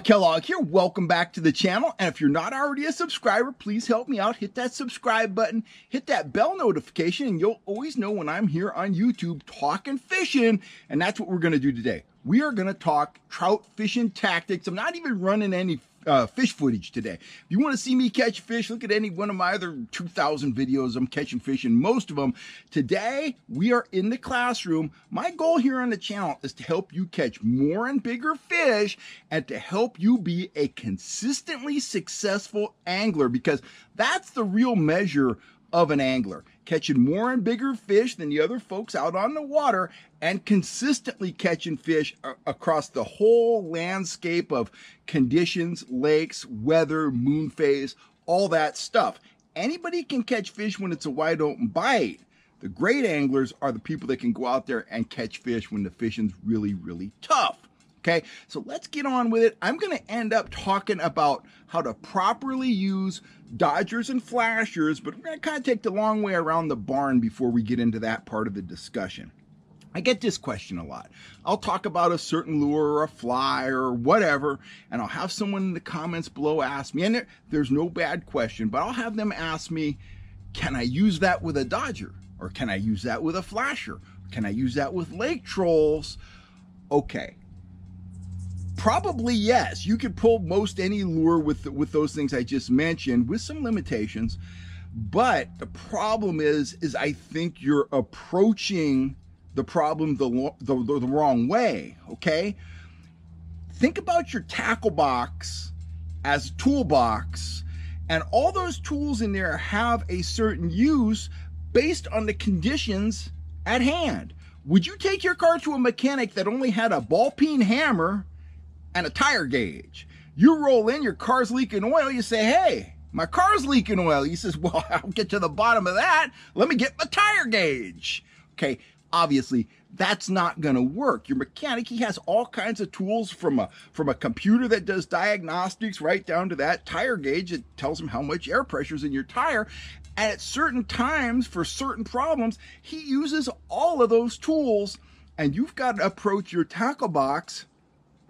Kellogg here. Welcome back to the channel. And if you're not already a subscriber, please help me out. Hit that subscribe button, hit that bell notification, and you'll always know when I'm here on YouTube talking fishing. And that's what we're going to do today. We are going to talk trout fishing tactics. I'm not even running any fish footage today. If you want to see me catch fish, look at any one of my other 2,000 videos. I'm catching fish in most of them. Today, we are in the classroom. My goal here on the channel is to help you catch more and bigger fish and to help you be a consistently successful angler, because that's the real measure of an angler. Catching more and bigger fish than the other folks out on the water and consistently catching fish across the whole landscape of conditions, lakes, weather, moon phase, all that stuff. Anybody can catch fish when it's a wide open bite. The great anglers are the people that can go out there and catch fish when the fishing's really, really tough. Okay, so let's get on with it. I'm going to end up talking about how to properly use dodgers and flashers, but we're going to kind of take the long way around the barn before we get into that part of the discussion. I get this question a lot. I'll talk about a certain lure or a fly or whatever, and I'll have someone in the comments below ask me, and there's no bad question, but I'll have them ask me, can I use that with a dodger? Or can I use that with a flasher? Can I use that with lake trolls? Okay. Probably yes. You could pull most any lure with those things I just mentioned, with some limitations. But the problem is I think you're approaching the problem the wrong way. Okay. Think about your tackle box as a toolbox, and all those tools in there have a certain use based on the conditions at hand. Would you take your car to a mechanic that only had a ball peen hammer and a tire gauge? You roll in, your car's leaking oil, you say, hey, my car's leaking oil. He says, well, I'll get to the bottom of that. Let me get my tire gauge. Okay, obviously, that's not going to work. Your mechanic, he has all kinds of tools, from a computer that does diagnostics right down to that tire gauge that tells him how much air pressure is in your tire. And at certain times, for certain problems, he uses all of those tools, and you've got to approach your tackle box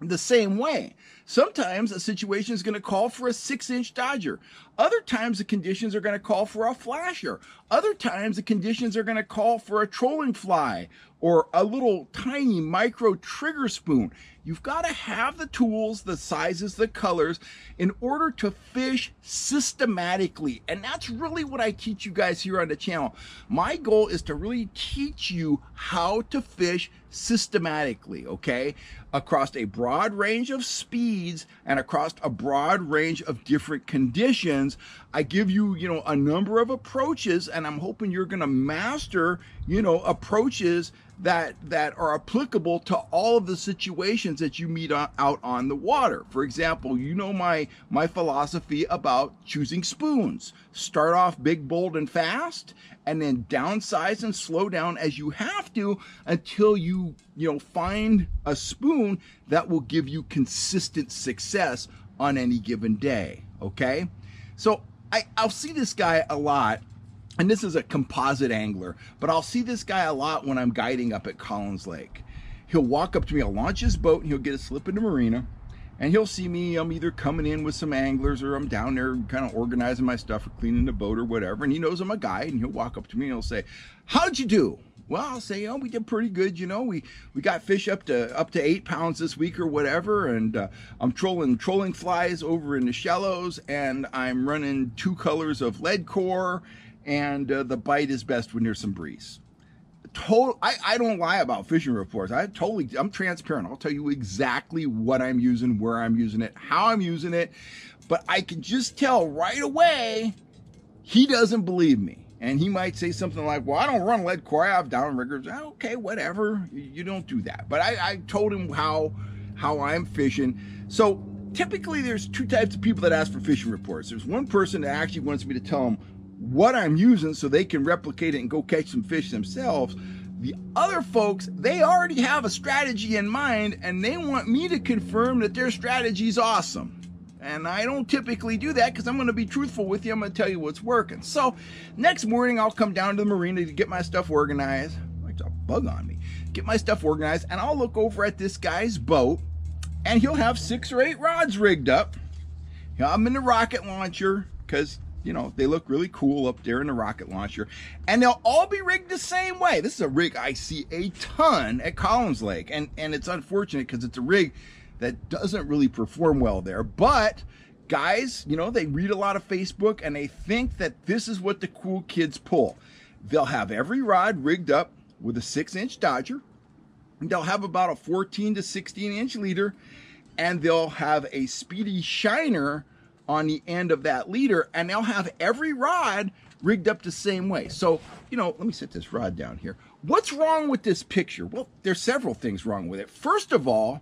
the same way. Sometimes a situation is going to call for a 6-inch dodger. Other times the conditions are going to call for a flasher. Other times the conditions are going to call for a trolling fly or a little tiny micro trigger spoon. You've got to have the tools, the sizes, the colors in order to fish systematically. And that's really what I teach you guys here on the channel. My goal is to really teach you how to fish systematically, okay? Across a broad range of speeds and across a broad range of different conditions. I give you, a number of approaches, and I'm hoping you're going to master, approaches that are applicable to all of the situations that you meet out on the water. For example, my philosophy about choosing spoons. Start off big, bold, and fast, and then downsize and slow down as you have to until you find a spoon that will give you consistent success on any given day. Okay, so I'll see this guy a lot. And this is a composite angler, but I'll see this guy a lot when I'm guiding up at Collins Lake. He'll walk up to me, I'll launch his boat, and he'll get a slip in the marina, and he'll see me. I'm either coming in with some anglers or I'm down there kind of organizing my stuff or cleaning the boat or whatever, and he knows I'm a guide, and he'll walk up to me and he'll say, how'd you do? Well, I'll say, we did pretty good. We got fish up to 8 pounds this week or whatever, and I'm trolling flies over in the shallows, and I'm running 2 colors of lead core, and the bite is best when there's some breeze. I don't lie about fishing reports. I'm transparent. I'll tell you exactly what I'm using, where I'm using it, how I'm using it, but I can just tell right away he doesn't believe me. And he might say something like, well, I don't run lead core, I have downriggers. Okay, whatever. You don't do that. But I told him how I'm fishing. So typically there's 2 types of people that ask for fishing reports. There's one person that actually wants me to tell them what I'm using so they can replicate it and go catch some fish themselves. The other folks, they already have a strategy in mind, and they want me to confirm that their strategy is awesome. And I don't typically do that because I'm going to be truthful with you. I'm going to tell you what's working. So next morning, I'll come down to the marina to get my stuff organized. Like a bug on me. Get my stuff organized, and I'll look over at this guy's boat, and he'll have 6 or 8 rods rigged up. He'll have them in the rocket launcher because, you know, they look really cool up there in the rocket launcher. And they'll all be rigged the same way. This is a rig I see a ton at Collins Lake. And it's unfortunate because it's a rig that doesn't really perform well there. But guys, you know, they read a lot of Facebook and they think that this is what the cool kids pull. They'll have every rod rigged up with a 6-inch Dodger. They'll have about a 14 to 16-inch leader, and they'll have a speedy shiner on the end of that leader, and they'll have every rod rigged up the same way. So, you know, let me set this rod down here. What's wrong with this picture? Well, there's several things wrong with it. First of all,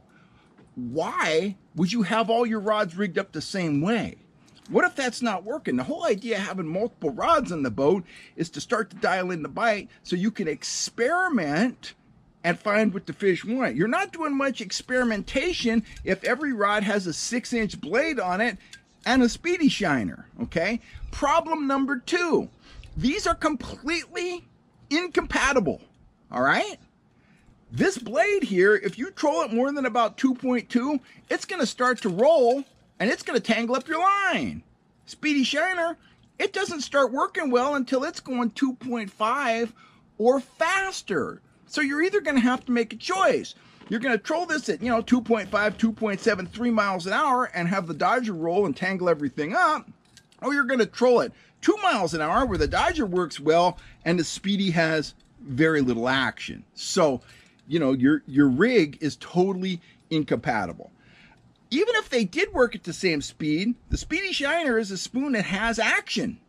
why would you have all your rods rigged up the same way? What if that's not working? The whole idea of having multiple rods on the boat is to start to dial in the bite so you can experiment and find what the fish want. You're not doing much experimentation if every rod has a 6-inch blade on it and a speedy shiner, okay? Problem number 2, these are completely incompatible, all right? This blade here, if you troll it more than about 2.2, it's gonna start to roll and it's gonna tangle up your line. Speedy shiner, it doesn't start working well until it's going 2.5 or faster. So you're either gonna have to make a choice. You're gonna troll this at, you know, 2.5, 2.7, 3 miles an hour and have the Dodger roll and tangle everything up, or you're gonna troll it 2 miles an hour where the Dodger works well and the Speedy has very little action. So, you know, your rig is totally incompatible. Even if they did work at the same speed, the Speedy Shiner is a spoon that has action.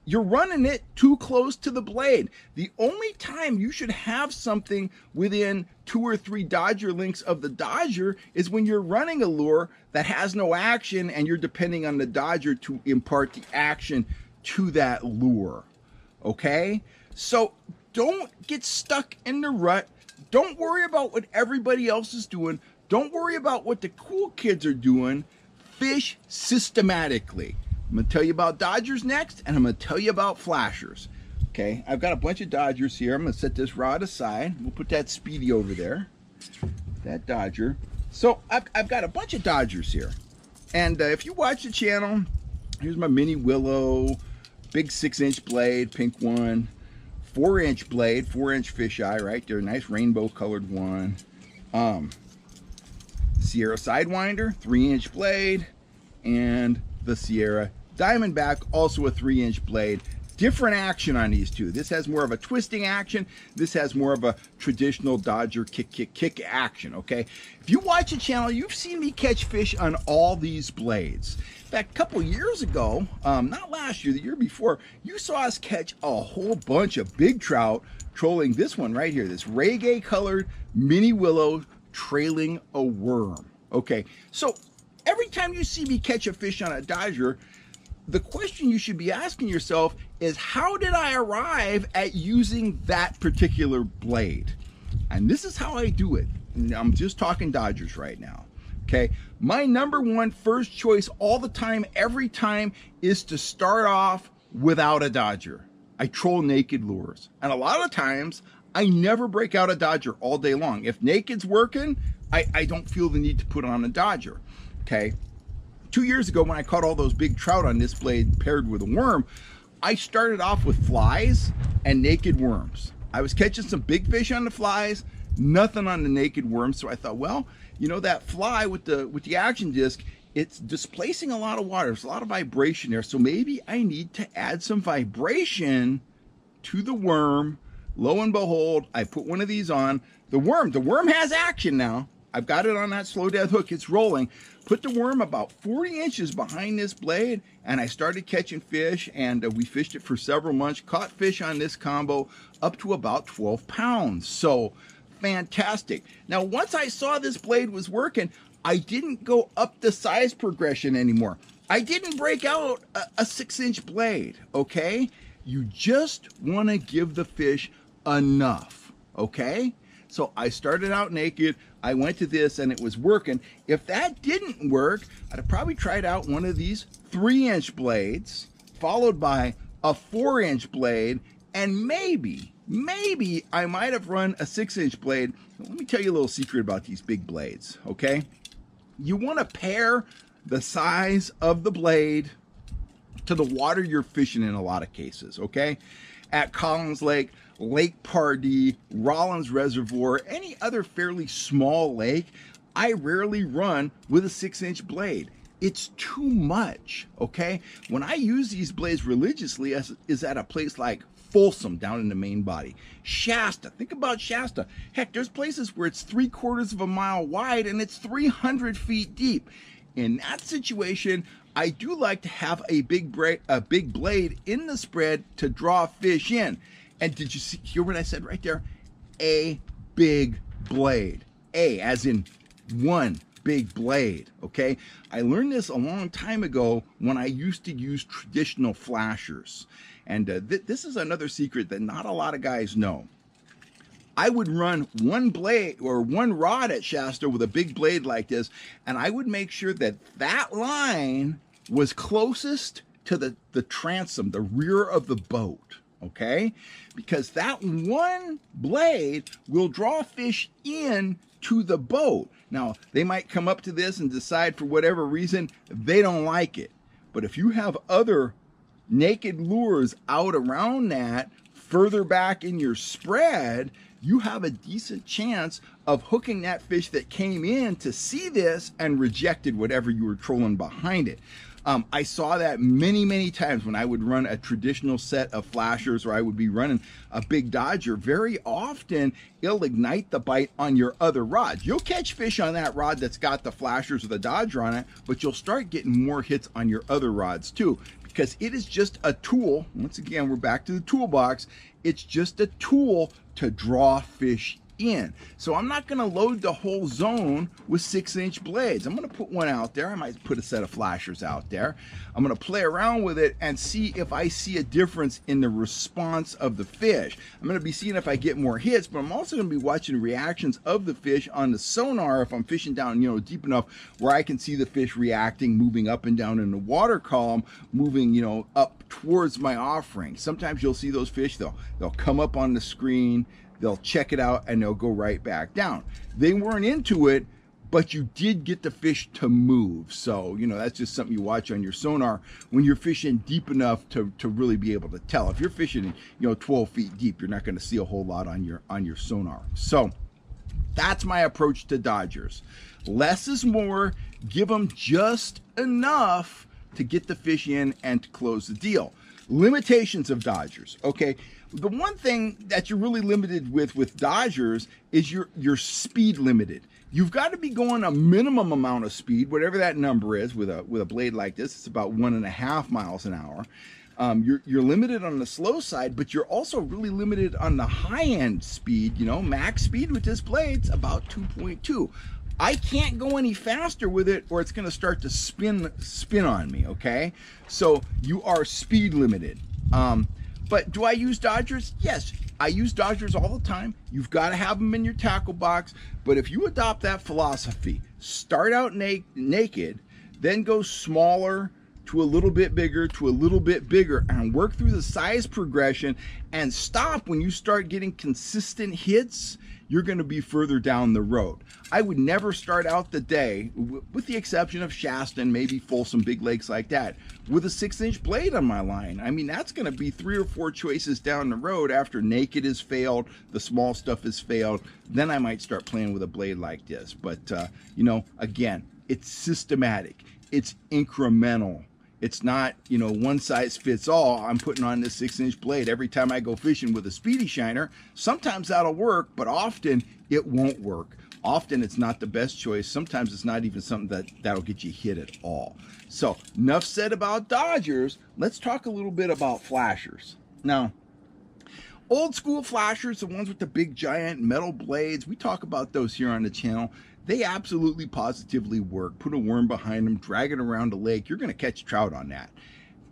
You're running it too close to the blade. The only time you should have something within 2 or 3 Dodger links of the Dodger is when you're running a lure that has no action and you're depending on the Dodger to impart the action to that lure. Okay? So don't get stuck in the rut. Don't worry about what everybody else is doing. Don't worry about what the cool kids are doing. Fish systematically. I'm going to tell you about Dodgers next, and I'm going to tell you about flashers. Okay, I've got a bunch of Dodgers here. I'm going to set this rod aside. We'll put that Speedy over there, that Dodger. So I've got a bunch of Dodgers here. And if you watch the channel, here's my mini willow, big 6-inch blade, pink one, 4-inch blade, 4-inch fisheye right there, nice rainbow colored one. Sierra Sidewinder, 3-inch blade, and the Sierra Diamondback, also a 3-inch blade. Different action on these two. This has more of a twisting action. This has more of a traditional Dodger kick action, okay? If you watch the channel, you've seen me catch fish on all these blades. In fact, a couple years ago, not last year, the year before, you saw us catch a whole bunch of big trout trolling this one right here, this reggae colored mini willow trailing a worm. Okay, so every time you see me catch a fish on a Dodger, the question you should be asking yourself is, how did I arrive at using that particular blade? And this is how I do it. And I'm just talking Dodgers right now. Okay, my number one first choice all the time, every time, is to start off without a Dodger. I troll naked lures. And a lot of times, I never break out a Dodger all day long. If naked's working, I don't feel the need to put on a Dodger. Okay, 2 years ago when I caught all those big trout on this blade paired with a worm, I started off with flies and naked worms. I was catching some big fish on the flies, nothing on the naked worms. So I thought, well, you know, that fly with the action disc, it's displacing a lot of water. There's a lot of vibration there. So maybe I need to add some vibration to the worm. Lo and behold, I put one of these on. The worm has action now. I've got it on that slow death hook. It's rolling. Put the worm about 40 inches behind this blade, and I started catching fish, and we fished it for several months. Caught fish on this combo up to about 12 pounds. So fantastic. Now, once I saw this blade was working, I didn't go up the size progression anymore. I didn't break out a 6-inch blade, okay? You just want to give the fish enough, okay? So I started out naked. I went to this and it was working. If that didn't work, I'd have probably tried out one of these 3-inch blades, followed by a 4-inch blade, and maybe I might have run a 6-inch blade. Let me tell you a little secret about these big blades, okay? You want to pair the size of the blade to the water you're fishing in a lot of cases, okay? At Collins Lake, Lake Pardee, Rollins Reservoir, any other fairly small lake, I rarely run with a 6-inch blade. It's too much, okay? When I use these blades religiously is at a place like Folsom down in the main body. Shasta, think about Shasta. Heck, there's places where it's 3/4 of a mile wide and it's 300 feet deep. In that situation, I do like to have a big blade in the spread to draw fish in. And did you hear what I said right there? A big blade. A as in one big blade, okay? I learned this a long time ago when I used to use traditional flashers. And this is another secret that not a lot of guys know. I would run one blade or one rod at Shasta with a big blade like this, and I would make sure that that line was closest to the transom, the rear of the boat, okay? Because that one blade will draw fish in to the boat. Now, they might come up to this and decide for whatever reason they don't like it. But if you have other naked lures out around that further back in your spread, you have a decent chance of hooking that fish that came in to see this and rejected whatever you were trolling behind it. I saw that many times when I would run a traditional set of flashers, or I would be running a big dodger. Very often it'll ignite the bite on your other rod. You'll catch fish on that rod that's got the flashers or the dodger on it, but you'll start getting more hits on your other rods too, because it is just a tool. Once again, we're back to the toolbox. It's just a tool to draw fish in. So I'm not going to load the whole zone with 6-inch blades. I'm going to put one out there. I might put a set of flashers out there. I'm going to play around with it and see if I see a difference in the response of the fish. I'm going to be seeing if I get more hits, but I'm also going to be watching reactions of the fish on the sonar if I'm fishing down, deep enough where I can see the fish reacting, moving up and down in the water column, moving, up towards my offering. Sometimes you'll see those fish, they'll come up on the screen, they'll check it out, and they'll go right back down. They weren't into it, but you did get the fish to move. So, that's just something you watch on your sonar when you're fishing deep enough to really be able to tell. If you're fishing, 12 feet deep, you're not going to see a whole lot on your sonar. So that's my approach to dodgers. Less is more. Give them just enough to get the fish in and to close the deal. Limitations of dodgers. Okay, the one thing that you're really limited with dodgers is your speed limited. You've got to be going a minimum amount of speed, whatever that number is. With a blade like this, it's about 1.5 miles an hour. You're limited on the slow side, but you're also really limited on the high end speed. Max speed with this blade's about 2.2. I can't go any faster with it or it's going to start to spin on me, okay? So you are speed limited. But do I use dodgers? Yes, I use dodgers all the time. You've got to have them in your tackle box. But if you adopt that philosophy, start out naked, then go smaller to a little bit bigger to a little bit bigger and work through the size progression and stop when you start getting consistent hits, you're going to be further down the road. I would never start out the day, with the exception of Shasta and maybe Folsom, big lakes like that, with a 6-inch blade on my line. I mean, that's going to be 3 or 4 choices down the road after naked has failed, the small stuff has failed. Then I might start playing with a blade like this. But, again, it's systematic. It's incremental. It's not, one size fits all. I'm putting on this 6-inch blade every time I go fishing with a speedy shiner. Sometimes that'll work, but often it won't work. Often it's not the best choice. Sometimes it's not even something that'll get you hit at all. So enough said about dodgers. Let's talk a little bit about flashers. Now, old school flashers, the ones with the big giant metal blades, we talk about those here on the channel. They absolutely positively work. Put a worm behind them, drag it around a lake. You're going to catch trout on that.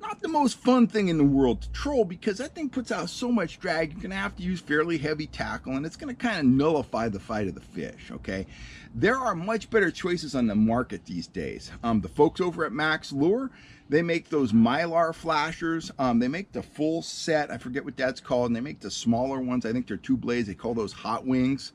Not the most fun thing in the world to troll because that thing puts out so much drag. You're going to have to use fairly heavy tackle and it's going to kind of nullify the fight of the fish, okay? There are much better choices on the market these days. The folks over at Max Lure, they make those Mylar flashers. They make the full set. I forget what that's called. And they make the smaller ones. I think they're 2 blades. They call those hot wings.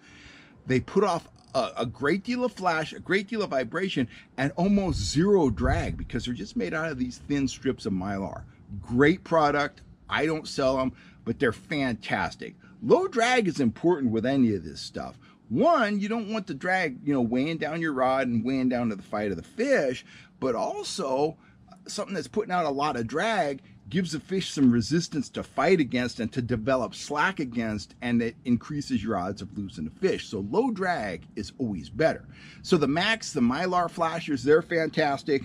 They put off a great deal of flash, a great deal of vibration, and almost zero drag because they're just made out of these thin strips of mylar. Great product. I don't sell them, but they're fantastic. Low drag is important with any of this stuff. One, you don't want the drag, weighing down your rod and weighing down to the fight of the fish, but also something that's putting out a lot of drag gives the fish some resistance to fight against and to develop slack against, and it increases your odds of losing the fish. So low drag is always better. So the Max, the Mylar flashers, they're fantastic.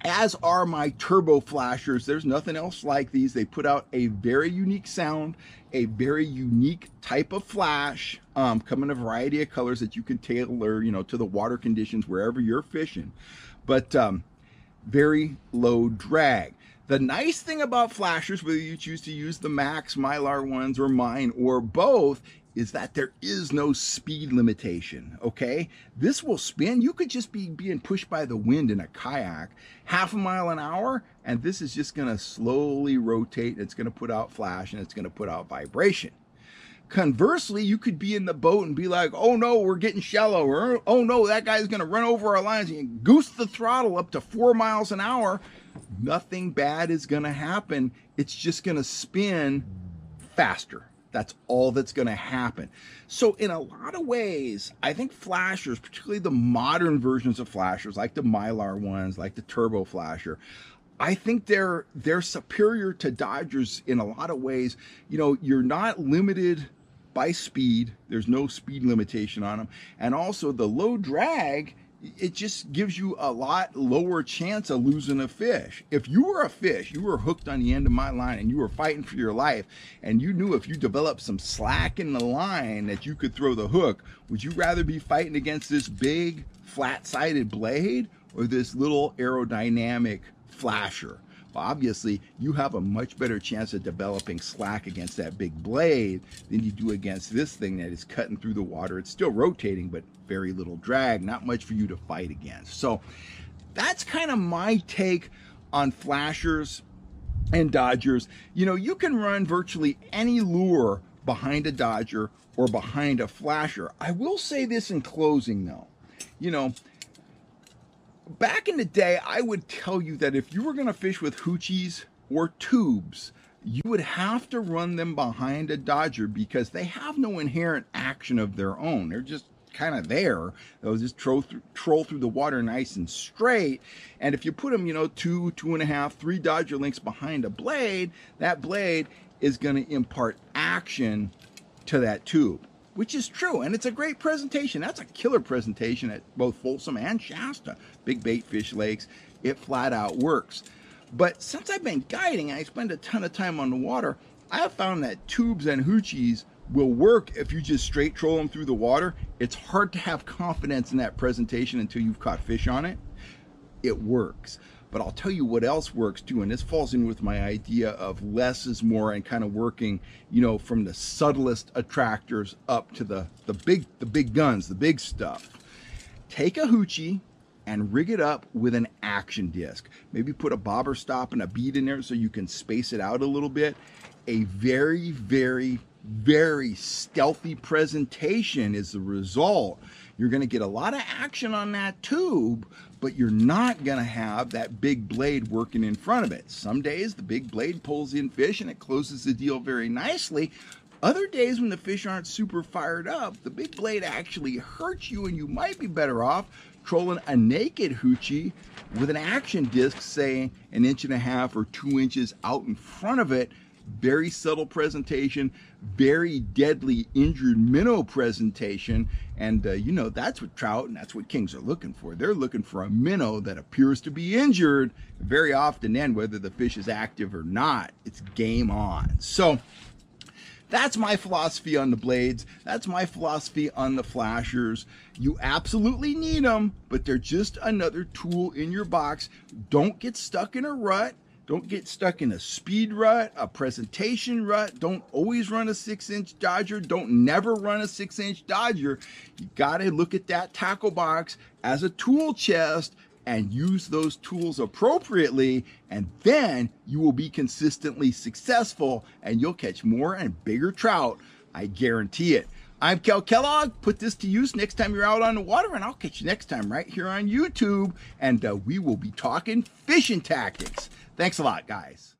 As are my turbo flashers. There's nothing else like these. They put out a very unique sound, a very unique type of flash, come in a variety of colors that you can tailor, to the water conditions wherever you're fishing. But very low drag. The nice thing about flashers, whether you choose to use the Max, Mylar ones, or mine, or both, is that there is no speed limitation, okay? This will spin. You could just be being pushed by the wind in a kayak, 1/2 mile an hour, and this is just gonna slowly rotate. It's gonna put out flash, and it's gonna put out vibration. Conversely, you could be in the boat and be like, oh no, we're getting shallow, or oh no, that guy's gonna run over our lines, and goose the throttle up to 4 miles an hour. Nothing bad is gonna happen. It's just gonna spin faster. That's all that's going to happen. So in a lot of ways, I think flashers, particularly the modern versions of flashers, like the Mylar ones, like the Turbo Flasher, I think they're superior to Dodgers in a lot of ways. You're not limited by speed. There's no speed limitation on them. And also the low drag, it just gives you a lot lower chance of losing a fish. If you were a fish, you were hooked on the end of my line and you were fighting for your life, and you knew if you developed some slack in the line that you could throw the hook, would you rather be fighting against this big flat-sided blade or this little aerodynamic flasher? Well, obviously, you have a much better chance of developing slack against that big blade than you do against this thing that is cutting through the water. It's still rotating, but very little drag, not much for you to fight against. So that's kind of my take on flashers and Dodgers. You can run virtually any lure behind a Dodger or behind a flasher. I will say this in closing, though. Back in the day, I would tell you that if you were going to fish with hoochies or tubes, you would have to run them behind a Dodger because they have no inherent action of their own. They're just kind of there. They'll just troll through the water nice and straight. And if you put them, 2, 2.5, 3 Dodger links behind a blade, that blade is going to impart action to that tube, which is true, and it's a great presentation. That's a killer presentation at both Folsom and Shasta, big bait fish lakes. It flat out works. But since I've been guiding, I spend a ton of time on the water, I have found that tubes and hoochies will work if you just straight troll them through the water. It's hard to have confidence in that presentation until you've caught fish on it. It works. But I'll tell you what else works too, and this falls in with my idea of less is more and kind of working, from the subtlest attractors up to the big guns, the big stuff. Take a hoochie and rig it up with an action disc. Maybe put a bobber stop and a bead in there so you can space it out a little bit. A very, very, very stealthy presentation is the result. You're going to get a lot of action on that tube, but you're not going to have that big blade working in front of it. Some days the big blade pulls in fish and it closes the deal very nicely. Other days when the fish aren't super fired up, the big blade actually hurts you, and you might be better off trolling a naked hoochie with an action disc, say 1.5 or 2 inches out in front of it. Very subtle presentation, very deadly injured minnow presentation, and that's what trout and that's what kings are looking for. They're looking for a minnow that appears to be injured. Very often then, whether the fish is active or not, it's game on. So that's my philosophy on the blades. That's my philosophy on the flashers. You absolutely need them, but they're just another tool in your box. Don't get stuck in a rut. Don't get stuck in a speed rut, a presentation rut. Don't always run a 6-inch Dodger. Don't never run a 6-inch Dodger. You got to look at that tackle box as a tool chest and use those tools appropriately, and then you will be consistently successful and you'll catch more and bigger trout. I guarantee it. I'm Kel Kellogg. Put this to use next time you're out on the water, and I'll catch you next time right here on YouTube. And we will be talking fishing tactics. Thanks a lot, guys.